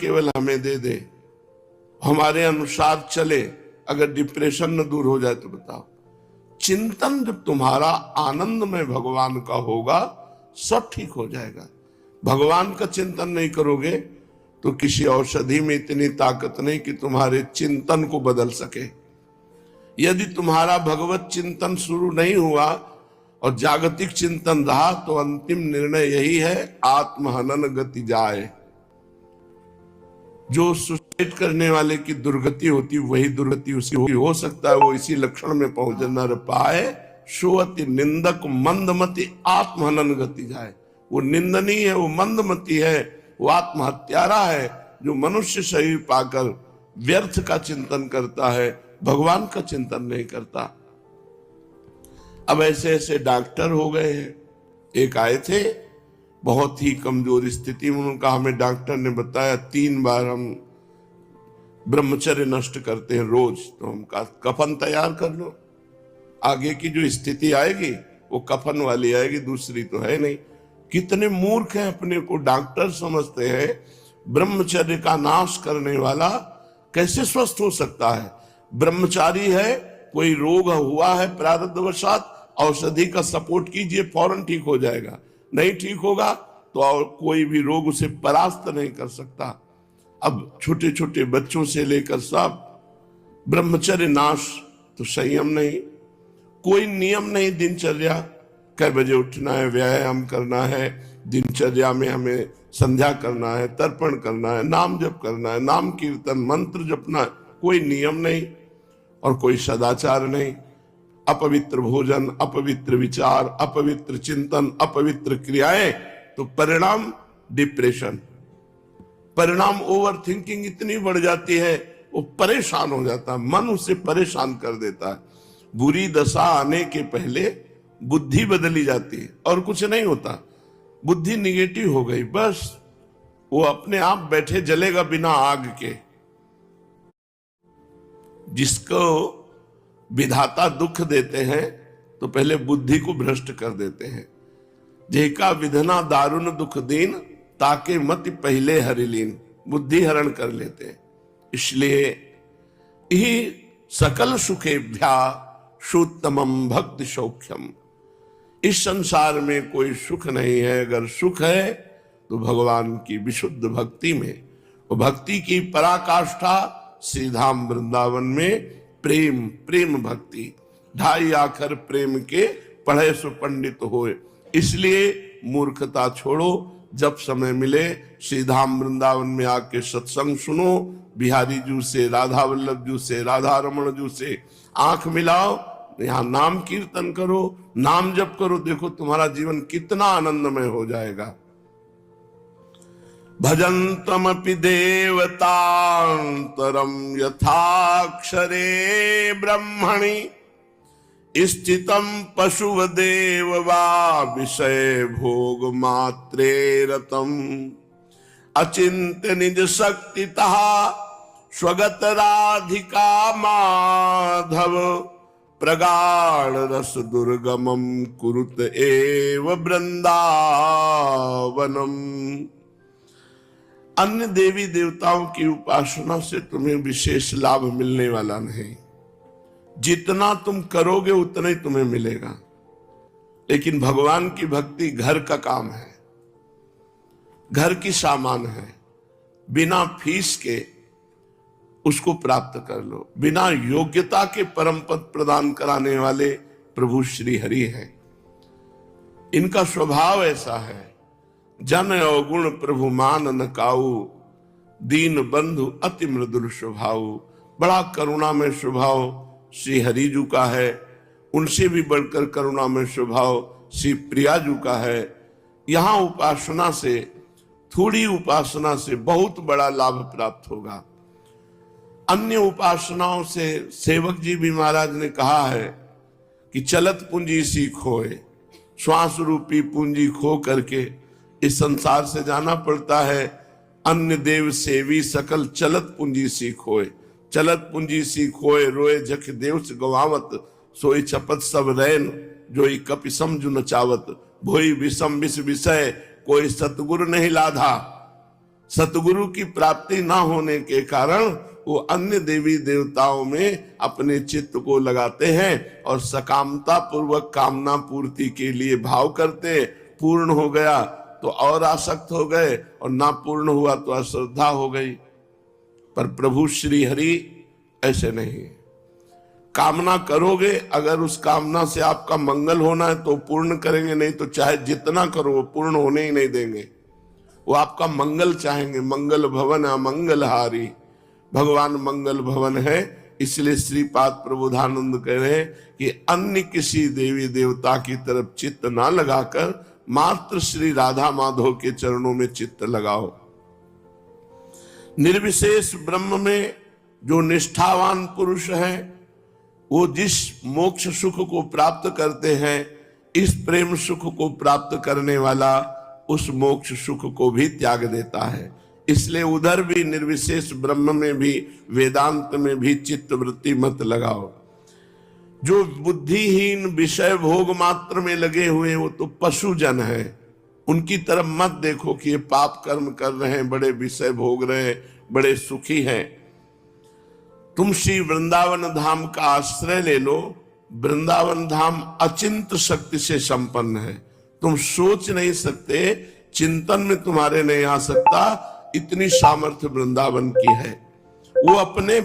केवल हमें दे दे, हमारे अनुसार चले, अगर डिप्रेशन न दूर हो जाए तो बताओ। चिंतन जब तुम्हारा आनंद में भगवान का होगा, सब ठीक हो जाएगा। भगवान का चिंतन नहीं करोगे तो किसी औषधि में इतनी ताकत नहीं कि तुम्हारे चिंतन को बदल सके। यदि तुम्हारा भगवत चिंतन शुरू नहीं हुआ और जागतिक चिंतन रहा तो अंतिम निर्णय यही है, आत्महनन गति जाए। जो सुसाइड करने वाले की दुर्गति होती वही दुर्गति उसी होगी। हो सकता है वो इसी लक्षण में पहुंच न पाए। सोअति निंदक मंदमति आत्महनन गति जाए। वो निंदनीय है, वो मंदमति है, वो आत्महत्यारा है जो मनुष्य शरीर पाकर व्यर्थ का चिंतन करता है, भगवान का चिंतन नहीं करता। अब ऐसे ऐसे डॉक्टर हो गए हैं। एक आए थे बहुत ही कमजोर स्थिति में, उनका हमें डॉक्टर ने बताया 3 बार हम ब्रह्मचर्य नष्ट करते हैं रोज, तो हम कफन तैयार कर लो, आगे की जो स्थिति आएगी वो कफन वाली आएगी, दूसरी तो है नहीं। कितने मूर्ख हैं, अपने को डॉक्टर समझते हैं। ब्रह्मचर्य का नाश करने वाला कैसे स्वस्थ हो सकता है? ब्रह्मचारी है, कोई रोग हुआ है प्रारब्धवशात, औषधि का सपोर्ट कीजिए, फौरन ठीक हो जाएगा। नहीं ठीक होगा तो और कोई भी रोग उसे परास्त नहीं कर सकता। अब छोटे छोटे बच्चों से लेकर सब ब्रह्मचर्य नाश, तो संयम नहीं, कोई नियम नहीं। दिनचर्या कै बजे उठना है, व्यायाम करना है, दिनचर्या में हमें संध्या करना है, तर्पण करना है, नाम जप करना है, नाम कीर्तन मंत्र जपना है, कोई नियम नहीं और कोई सदाचार नहीं। अपवित्र भोजन, अपवित्र विचार, अपवित्र चिंतन, अपवित्र क्रियाएं, तो परिणाम डिप्रेशन, परिणाम ओवर थिंकिंग इतनी बढ़ जाती है, वो परेशान हो जाता है, मन उसे परेशान कर देता है। बुरी दशा आने के पहले बुद्धि बदली जाती है और कुछ नहीं होता। बुद्धि निगेटिव हो गई, बस वो अपने आप बैठे जलेगा बिना आग के। जिसको विधाता दुख देते हैं तो पहले बुद्धि को भ्रष्ट कर देते हैं। जेका विधना दारुण दुख दीन, ताके मति पहले हरिलीन, बुद्धि हरण कर लेते हैं। इसलिए ही सकल सुखेभ्या सुत्तमम भक्ति सौख्यम। इस संसार में कोई सुख नहीं है, अगर सुख है तो भगवान की विशुद्ध भक्ति में। वो भक्ति की पराकाष्ठा श्रीधाम वृंदावन में प्रेम, प्रेम भक्ति। 2.5 आखर प्रेम के पढ़े सो पंडित होए। इसलिए मूर्खता छोड़ो, जब समय मिले श्रीधाम वृंदावन में आके सत्संग सुनो, बिहारी जू से, राधा वल्लभ जू से, राधा रमण जू से आंख मिलाओ, यहाँ नाम कीर्तन करो, नाम जप करो, देखो तुम्हारा जीवन कितना आनंदमय हो जाएगा। भजन्तमपि देवतान्तरं यथाक्षरे ब्रह्मणि स्थितं पशुवदेव वा विषय भोग मात्रे रतम् अचिन्त्य निज शक्तितः स्वगत राधिका माधव प्रगाढ़ रस दुर्गमं कुरुत एव वृंदावनम। अन्य देवी देवताओं की उपासना से तुम्हें विशेष लाभ मिलने वाला नहीं। जितना तुम करोगे उतना ही तुम्हें मिलेगा। लेकिन भगवान की भक्ति घर का काम है, घर की सामान है। बिना फीस के उसको प्राप्त कर लो। बिना योग्यता के परम पद प्रदान कराने वाले प्रभु श्री हरि हैं। इनका स्वभाव ऐसा है, जन अवगुण प्रभु मान न काऊ, दीन बंधु अति मृदुल स्वभाव। बड़ा करुणा में स्वभाव श्री हरि जू का है। उनसे भी बढ़कर करुणा में स्वभाव श्री प्रिया जू का है। यहाँ उपासना से, थोड़ी उपासना से बहुत बड़ा लाभ प्राप्त होगा। अन्य उपासनाओं से सेवक जी भी महाराज ने कहा है कि चलत पूंजी सीखोए, श्वास रूपी पूंजी खो करके इस संसार से जाना पड़ता है। अन्य देव सेवी सकल चलत पूंजी सीखोए, चलत पूंजी सीखोए, रोए जख देव से गवावत, सोई छपत सब रैन, जोई कपि समझु न चावत, भोई विषम विष विषय, कोई सतगुरु नहीं लाधा। सतगुरु की प्राप्ति ना होने के कारण वो अन्य देवी देवताओं में अपने चित्त को लगाते हैं और सकामता पूर्वक कामना पूर्ति के लिए भाव करते। पूर्ण हो गया तो और आसक्त हो गए और ना पूर्ण हुआ तो अश्रद्धा हो गई। पर प्रभु श्री हरि ऐसे नहीं। कामना करोगे, अगर उस कामना से आपका मंगल होना है तो पूर्ण करेंगे, नहीं तो चाहे जितना करो वो पूर्ण होने ही नहीं देंगे। वो आपका मंगल चाहेंगे। मंगल भवन अमंगलहारी, भगवान मंगल भवन है। इसलिए श्रीपाद प्रबोधानंद कह रहे हैं कि अन्य किसी देवी देवता की तरफ चित्त ना लगाकर मात्र श्री राधा माधव के चरणों में चित्त लगाओ। निर्विशेष ब्रह्म में जो निष्ठावान पुरुष है वो जिस मोक्ष सुख को प्राप्त करते हैं, इस प्रेम सुख को प्राप्त करने वाला उस मोक्ष सुख को भी त्याग देता है। इसलिए उधर भी निर्विशेष ब्रह्म में भी वेदांत में भी चित्त वृत्ति मत लगाओ। जो बुद्धिहीन विषय भोग मात्र में लगे हुए वो तो पशु जन है। उनकी तरफ मत देखो कि ये पाप कर्म कर रहे हैं, बड़े विषय भोग रहे हैं, बड़े सुखी हैं। तुम श्री वृंदावन धाम का आश्रय ले लो। वृंदावन धाम अचिंत शक्ति से संपन्न है। तुम सोच नहीं सकते, चिंतन में तुम्हारे नहीं आ सकता, इतनी सामर्थ्य वृंदावन की है। वो अपने